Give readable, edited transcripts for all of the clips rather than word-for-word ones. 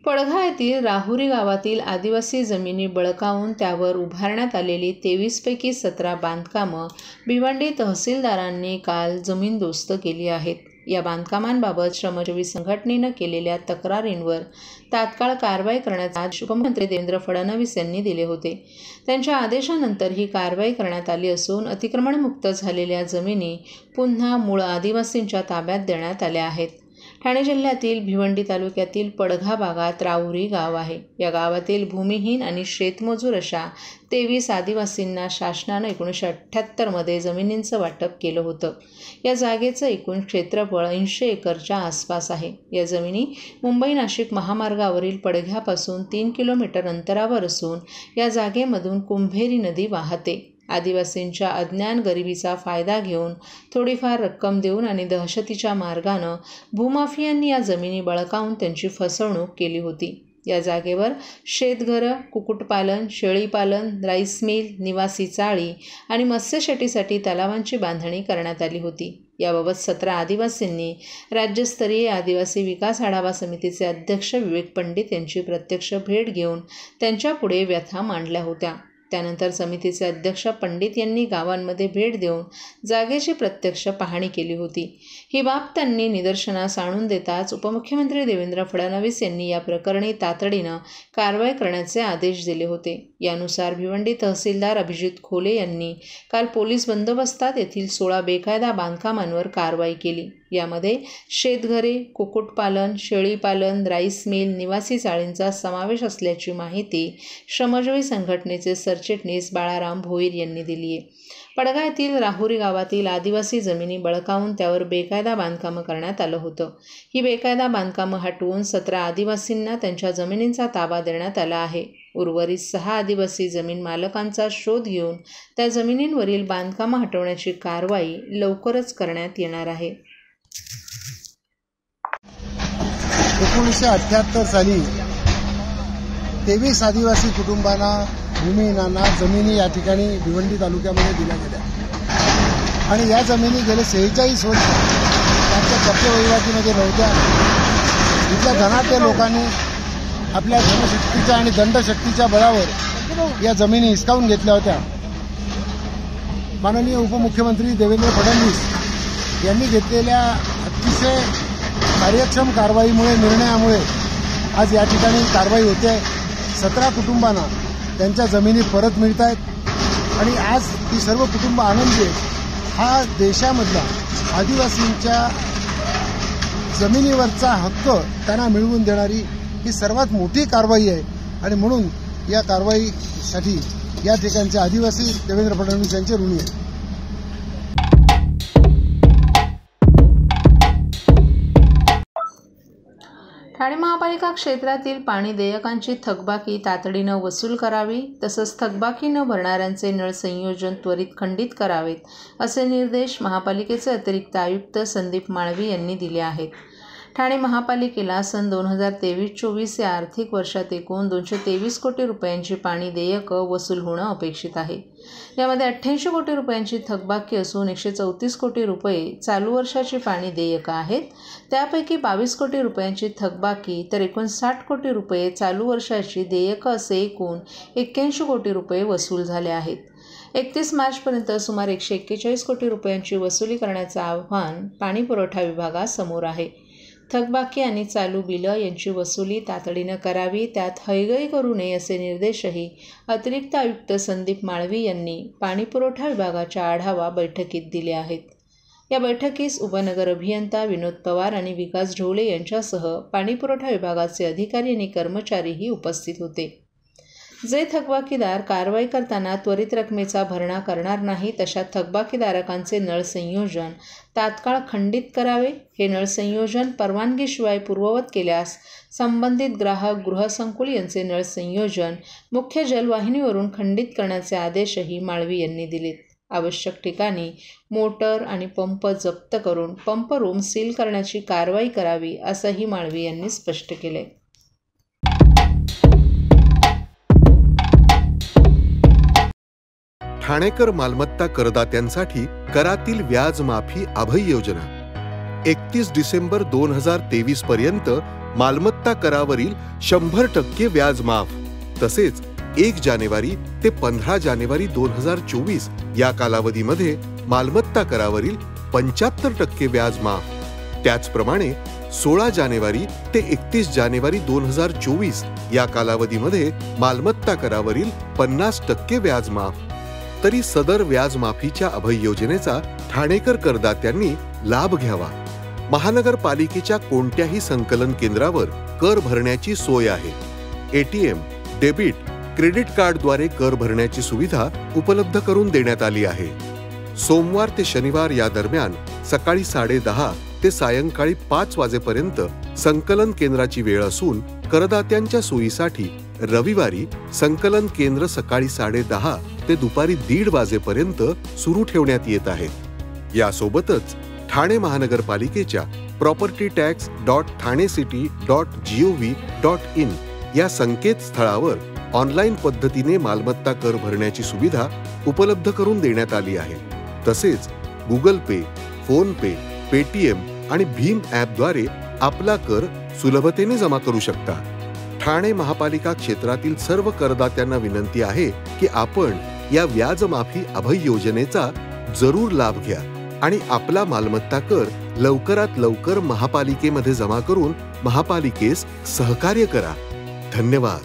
पडघा येथील राहुरी गावातील आदिवासी जमिनी बळकावून त्यावर उभारण्यात आलेली 23 पैकी 17 बांधकामं भिवंडी तहसीलदारांनी काल जमीनदोस्त केली आहेत. या बांधकामांबाबत श्रमजीवी संघटनेनं केलेल्या तक्रारींवर तात्काळ कारवाई करण्याचे आदेश उपमुख्यमंत्री देवेंद्र फडणवीस यांनी दिले होते. त्यांच्या आदेशानंतर ही कारवाई करण्यात आली असून अतिक्रमणमुक्त झालेल्या जमिनी पुन्हा मूळ आदिवासींच्या ताब्यात देण्यात आल्या आहेत. ठाणे जिल्ह्यातील भिवंडी तालुक्यातील पडघा भागात राहुरी गाव आहे. या गावातील भूमिहीन आणि शेतमजूर अशा 23 आदिवासींना शासनानं 1978 मध्ये जमिनींचं वाटप केलं होतं. या जागेचं एकूण क्षेत्रफळ 80 एकरच्या आसपास आहे. या जमिनी मुंबई नाशिक महामार्गावरील पडघ्यापासून 3 किलोमीटर अंतरावर असून या जागेमधून कुंभेरी नदी वाहते. आदिवासींच्या अज्ञान गरिबीचा फायदा घेऊन थोडीफार रक्कम देऊन आणि दहशतीच्या मार्गानं भूमाफियांनी या जमिनी बळकावून त्यांची फसवणूक केली होती. या जागेवर शेतघरं, कुक्कुटपालन, शेळीपालन, राईस मिल, निवासी चाळी आणि मत्स्यशेतीसाठी तलावांची बांधणी करण्यात आली होती. याबाबत 17 आदिवासींनी राज्यस्तरीय आदिवासी विकास आढावा समितीचे अध्यक्ष विवेक पंडित यांची प्रत्यक्ष भेट घेऊन त्यांच्यापुढे व्यथा मांडल्या होत्या. त्यानंतर समितीचे अध्यक्ष पंडित यांनी गावांमध्ये भेट देऊन जागेची प्रत्यक्ष पाहणी केली होती. ही बाब त्यांनी निदर्शनास आणून देताच उपमुख्यमंत्री देवेंद्र फडणवीस यांनी या प्रकरणी तातडीनं कारवाई करण्याचे आदेश दिले होते. यानुसार भिवंडी तहसीलदार अभिजित खोले यांनी काल पोलीस बंदोबस्तात येथील 16 बेकायदा बांधकामांवर कारवाई केली. यामध्ये शेतघरे, कुक्कुटपालन, शेळीपालन, राईस मिल, निवासी चाळींचा समावेश असल्याची माहिती श्रमजीवी संघटनेचे सरचिटणीस बाळाराम भोईर यांनी दिली आहे. पडघा येथील राहुरी गावातील आदिवासी जमिनी बळकावून त्यावर बेकायदा बांधकामं करण्यात आलं होतं. ही बेकायदा बांधकामं हटवून 17 आदिवासींना त्यांच्या जमिनींचा ताबा देण्यात आला आहे. उर्वरित 6 आदिवासी जमीन मालकांचा शोध घेऊन त्या जमिनींवरील बांधकामं हटवण्याची कारवाई लवकरच करण्यात येणार आहे. 1978 साली 23 आदिवासी कुटुंबांना, भूमिहीनांना जमिनी या ठिकाणी भिवंडी तालुक्यामध्ये दिल्या गेल्या आणि या जमिनी गेले 46 वर्ष त्यांच्या कब्जे वहिवाटीमध्ये नव्हत्या. इथल्या धनाढ्य लोकांनी आपल्या धनशक्तीच्या आणि दंडशक्तीच्या बळावर या जमिनी हिसकावून घेतल्या होत्या. माननीय उपमुख्यमंत्री देवेंद्र फडणवीस यांनी घेतलेल्या अतिशय कार्यक्षम कारवाईमुळे, निर्णयामुळे आज या ठिकाणी कारवाई होते आहे. 17 कुटुंबांना त्यांच्या जमिनी परत मिळत आहेत आणि आज ती सर्व कुटुंब आनंदी आहेत. हा देशामधला आदिवासींच्या जमिनीवरचा हक्क त्यांना मिळवून देणारी ही सर्वात मोठी कारवाई आहे आणि म्हणून या कारवाईसाठी या ठिकाणचे आदिवासी देवेंद्र फडणवीस यांचे ऋणी आहेत. ठाणे महापालिका क्षेत्रातील पाणी देयकांची थकबाकी तातडीनं वसूल करावी, तसंच थकबाकी न भरणाऱ्यांचे नळ संयोजन त्वरित खंडित करावेत, असे निर्देश महापालिकेचे अतिरिक्त आयुक्त संदीप माळवी यांनी दिले आहेत. ठाणे महापालिकेला सन 2023-24 या आर्थिक वर्षात एकूण 223 कोटी रुपयांची पाणी देयकं वसूल होणं अपेक्षित आहे. यामध्ये 88 कोटी रुपयांची थकबाकी असून 134 कोटी रुपये चालू वर्षाची पाणी देयकं आहेत. त्यापैकी 22 कोटी रुपयांची थकबाकी तर एकूण 60 कोटी रुपये चालू वर्षाची देयकं असे एकूण 81 कोटी रुपये वसूल झाले आहेत. 31 मार्चपर्यंत सुमारे 141 कोटी रुपयांची वसुली करण्याचं आव्हान पाणीपुरवठा विभागासमोर आहे. थकबाकी आणि चालू बिलं यांची वसुली तातडीनं करावी, त्यात हयगय करू नये असे निर्देशही अतिरिक्त आयुक्त संदीप माळवी यांनी पाणीपुरवठा विभागाच्या आढावा बैठकीत दिले आहेत. या बैठकीस उपनगर अभियंता विनोद पवार आणि विकास ढोले यांच्यासह पाणीपुरवठा विभागाचे अधिकारी आणि कर्मचारीही उपस्थित होते. जे थकबाकीदार कारवाई करताना त्वरित रकमेचा भरणा करणार नाहीत अशा थकबाकीदारकांचे नळ संयोजन तात्काळ खंडित करावे. हे नळ संयोजन परवानगीशिवाय पूर्ववत केल्यास संबंधित ग्राहक गृहसंकुल यांचे नळ संयोजन मुख्य जलवाहिनीवरून खंडित करण्याचे आदेशही माळवी यांनी दिलेत. आवश्यक ठिकाणी मोटर आणि पंप जप्त करून पंप रूम सील करण्याची कारवाई करावी, असंही माळवी यांनी स्पष्ट केले. ठाणेकर मालमत्ता करदात्यांसाठी करातील व्याज माफी अभय योजना 31 डिसेंबर 2023 पर्यंत मालमत्ता करावरील 100% व्याज माफ. तसेच 1 जानेवारी ते 15 जानेवारी 2024 या कालावधीमध्ये मालमत्ता करावरील 75% व्याज माफ. त्याचप्रमाणे 16 जानेवारी ते 31 जानेवारी 2024 या कालावधीमध्ये मालमत्ता करावरील 50% व्याज माफ. तरी सदर व्याज माफीच्या अभय योजनेचा ठाणेकर करदात्यांनी लाभ घ्यावा. महानगरपालिकेच्या कोणत्याही संकलन केंद्रावर कर भरण्याची सोय आहे. ATM, डेबिट, क्रेडिट कार्डद्वारे कर भरण्याची सुविधा उपलब्ध करून देण्यात आली आहे. सोमवार ते शनिवार या दरम्यान सकाळी 10:30 ते सायंकाळी 5 वाजेपर्यंत संकलन केंद्राची वेळ असून करदात्यांच्या सोयीसाठी रविवारी संकलन केंद्र सकाळी 10:30 ते दुपारी 1:30 वाजेपर्यंत सुरू ठेवण्यात येत आहे. यासोबतच ठाणे महानगरपालिकेच्या propertytax.thanecity.gov.in या संकेतस्थळावर ऑनलाईन पद्धतीने मालमत्ता कर भरण्याची सुविधा उपलब्ध करून देण्यात आली आहे. तसेच गुगल पे, फोन पे, पेटीएम आणि भीम ॲपद्वारे आपला कर सुलभतेने जमा करू शकता. ठाणे महापालिका क्षेत्रातील सर्व करदात्यांना विनंती आहे की आपण या व्याजमाफी अभय योजनेचा जरूर लाभ घ्या आणि आपला मालमत्ता कर लवकरात लवकर महापालिकेमध्ये जमा करून महापालिकेस सहकार्य करा. धन्यवाद.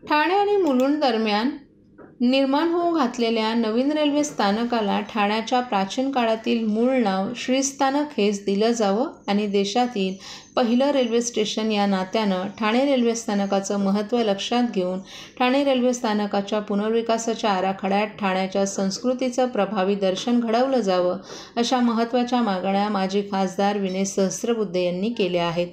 ठाणे आणि मुलुंड दरम्यान निर्माण होऊ घातलेल्या नवीन रेल्वे स्थानकाला ठाण्याच्या प्राचीन काळातील मूळ नाव श्रीस्थानक हेच दिलं जावं आणि देशातील पहिलं रेल्वे स्टेशन या नात्यानं ठाणे रेल्वे स्थानकाचं महत्त्व लक्षात घेऊन ठाणे रेल्वे स्थानकाच्या पुनर्विकासाच्या आराखड्यात ठाण्याच्या संस्कृतीचं प्रभावी दर्शन घडवलं जावं अशा महत्त्वाच्या मागण्या माजी खासदार विनय सहस्त्रबुद्धे यांनी केल्या आहेत.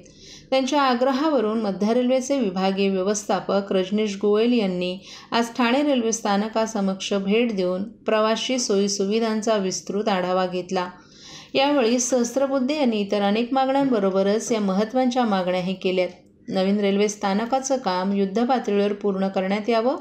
त्यांच्या आग्रहावरून मध्य रेल्वेचे विभागीय व्यवस्थापक रजनीश गोयल यांनी आज ठाणे रेल्वे स्थानकासमक्ष भेट देऊन प्रवासी सोयीसुविधांचा विस्तृत आढावा घेतला. यावेळी सहस्त्रबुद्धे यांनी इतर अनेक मागण्यांबरोबरच या महत्त्वाच्या मागण्याही केल्यात. नवीन रेल्वे स्थानकाचं काम युद्धपातळीवर पूर्ण करण्यात यावं.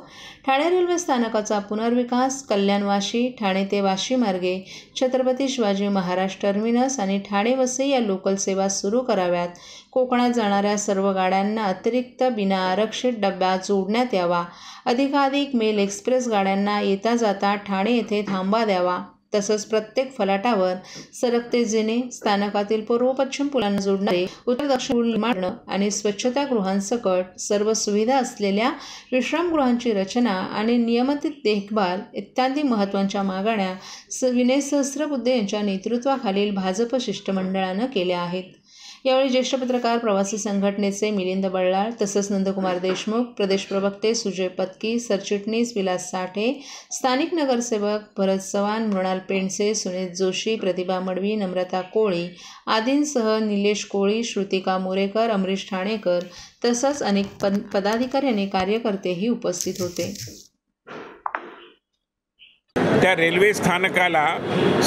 ठाणे रेल्वे स्थानकाचा पुनर्विकास कल्याणवाशी, ठाणे ते वाशी मार्गे छत्रपती शिवाजी महाराज टर्मिनस आणि ठाणे वसई या लोकल सेवा सुरू कराव्यात. कोकणात जाणाऱ्या सर्व गाड्यांना अतिरिक्त बिना आरक्षित डब्या जोडण्यात यावा. अधिकाधिक मेल एक्सप्रेस गाड्यांना येता जाता ठाणे येथे थांबा द्यावा. तसंच प्रत्येक फलाटावर सरकते जिने, स्थानकातील पूर्व पश्चिम पुलांना जोडणारे उत्तर दक्षिण पूल निर्माण आणि स्वच्छतागृहांसकट सर्व सुविधा असलेल्या विश्रामगृहांची रचना आणि नियमित देखभाल इत्यादी महत्त्वाच्या मागण्या विनय सहस्त्रबुद्धे यांच्या नेतृत्वाखालील भाजप शिष्टमंडळानं केल्या आहेत. यावेळी ज्येष्ठ पत्रकार प्रवासी संघटनेचे मिलिंद बल्लाळ तसंच नंदकुमार देशमुख, प्रदेश प्रवक्ते सुजय पत्की, सरचिटणीस विलास साठे, स्थानिक नगरसेवक भरत चव्हाण, मृणाल पेंडसे, सुनीत जोशी, प्रतिभा मडवी, नम्रता कोळी आदींसह निलेश कोळी, श्रुतिका मोरेकर, अमरीश ठाणेकर तसंच अनेक पदाधिकारी आणि कार्यकर्तेही उपस्थित होते. त्या रेल्वे स्थानकाला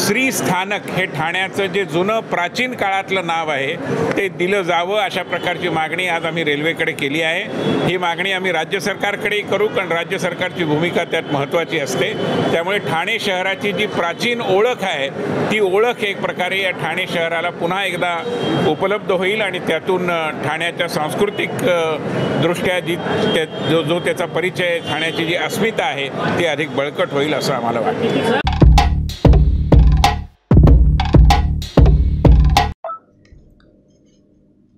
श्रीस्थानक हे ठाण्याचं जे जुनं प्राचीन काळातलं नाव आहे ते दिलं जावं अशा प्रकारची मागणी आज आम्ही रेल्वेकडे केली आहे. ही मागणी आम्ही राज्य सरकारकडेही करू, कारण राज्य सरकारची भूमिका त्यात महत्त्वाची असते. त्यामुळे ठाणे शहराची जी प्राचीन ओळख आहे ती ओळख एक प्रकारे या ठाणे शहराला पुन्हा एकदा उपलब्ध होईल आणि त्यातून ठाण्याच्या सांस्कृतिक दृष्ट्या जो त्याचा परिचय, ठाण्याची जी अस्मिता आहे ती अधिक बळकट होईल असं आम्हाला वाटतं.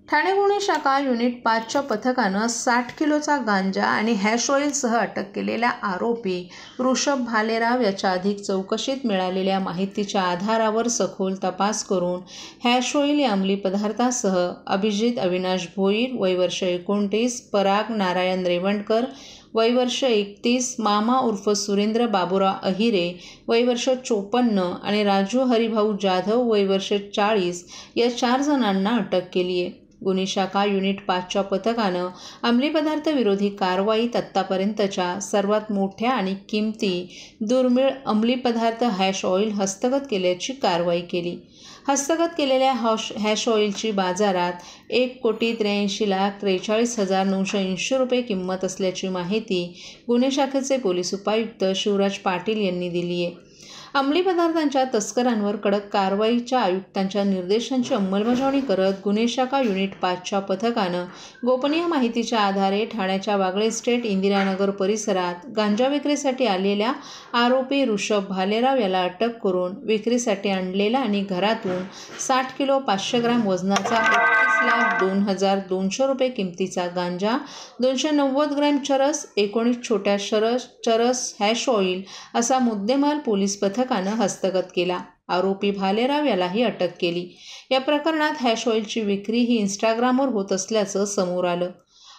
ठाणे गुन्हे शाखा युनिट 5च्या पथकानं 60 किलोचा गांजा आणि हॅश ऑइलसह अटक केलेल्या आरोपी ऋषभ भालेराव याच्या अधिक चौकशीत मिळालेल्या माहितीच्या आधारावर सखोल तपास करून हॅश ऑइल या अंमली पदार्थासह अभिजित अविनाश भोईर वय वर्ष 29, पराग नारायण रेवणकर वय वर्ष 31, मामा उर्फ सुरेंद्र बाबुराव अहिरे वय वर्ष 54 आणि राजू हरिभाऊ जाधव वय वर्ष 40 या 4 जणांना अटक केली आहे. गुन्हे शाखा युनिट 5च्या पथकानं अंमली पदार्थ विरोधी कारवाईत आत्तापर्यंतच्या सर्वात मोठ्या आणि किमती दुर्मिळ अंमली पदार्थ हॅश ऑइल हस्तगत केल्याची कारवाई केली. हस्तगत केलेल्या हॅश ऑइलची बाजारात 1,83,43,980 रुपये किंमत असल्याची माहिती गुन्हे शाखेचे पोलीस उपायुक्त शिवराज पाटील यांनी दिली आहे. अंमली पदार्थांच्या तस्करांवर कडक कारवाईच्या आयुक्तांच्या निर्देशांची अंमलबजावणी करत गुन्हे शाखा युनिट 5च्या पथकानं गोपनीय माहितीच्या आधारे ठाण्याच्या वागळे इस्टेट इंदिरानगर परिसरात गांजा विक्रीसाठी आलेल्या आरोपी ऋषभ भालेराव याला अटक करून विक्रीसाठी आणलेला आणि घरातून 60 किलो 500 ग्रॅम वजनाचा 31,02,200 रुपये किमतीचा गांजा, 290 ग्रॅम चरस, 19 छोट्या चरस हॅश ऑइल असा मुद्देमाल पोलीस पथकानं हस्तगत केला. आरोपी भालेराव यालाही अटक केली. या प्रकरणात हॅश ऑइलची विक्री ही इंस्टाग्रामवर होत असल्याचं समोर आलं.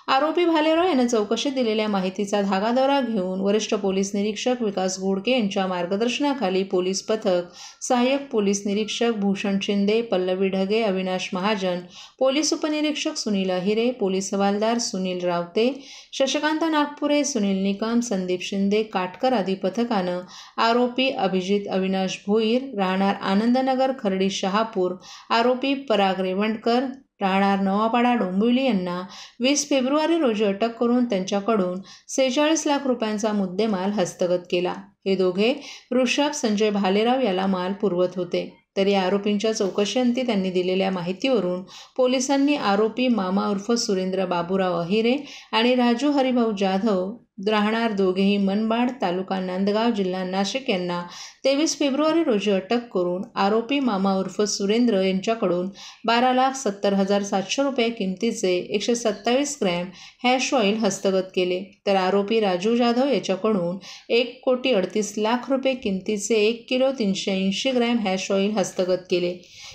आरोपी भालेराव यानं चौकशीत दिलेल्या माहितीचा धागादौरा घेऊन वरिष्ठ पोलीस निरीक्षक विकास घोडके यांच्या मार्गदर्शनाखाली पोलीस पथक, सहाय्यक पोलीस निरीक्षक भूषण शिंदे, पल्लवी ढगे, अविनाश महाजन, पोलीस उपनिरीक्षक सुनील अहिरे, पोलीस हवालदार सुनील रावते, शशिकांत नागपुरे, सुनील निकम, संदीप शिंदे, काटकर आदी पथकानं आरोपी अभिजित अविनाश भोईर राहणार आनंदनगर खर्डी शहापूर, आरोपी पराग रेवंडकर राहणार नवापाडा डोंबिवली यांना 20 फेब्रुवारी रोजी अटक करून त्यांच्याकडून 46 लाख रुपयांचा मुद्देमाल हस्तगत केला. हे दोघे ऋषभ संजय भालेराव याला माल पुरवत होते. तर या आरोपींच्या चौकशीअंती त्यांनी दिलेल्या माहितीवरून पोलिसांनी आरोपी मामा उर्फ सुरेंद्र बाबूराव अहिरे आणि राजू हरिभाऊ जाधव राहणार दोघेही मनमाड, तालुका नांदगाव, जिल्हा नाशिक यांना 23 फेब्रुवारी रोजी अटक करून आरोपी मामा उर्फ सुरेंद्र यांच्याकडून 12,70,700 रुपये किमतीचे 127 ग्रॅम हॅश ऑइल हस्तगत केले. तर आरोपी राजू जाधव याच्याकडून 1,38,00,000 रुपये किमतीचे 1 किलो 380 ग्रॅम हॅश ऑइल हस्तगत केले.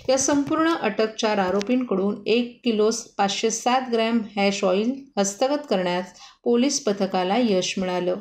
या संपूर्ण अटक 4 आरोपींकडून 1 किलो 507 ग्रॅम हॅश ऑइल हस्तगत करण्यास पोलीस पथकाला यश मिळालं.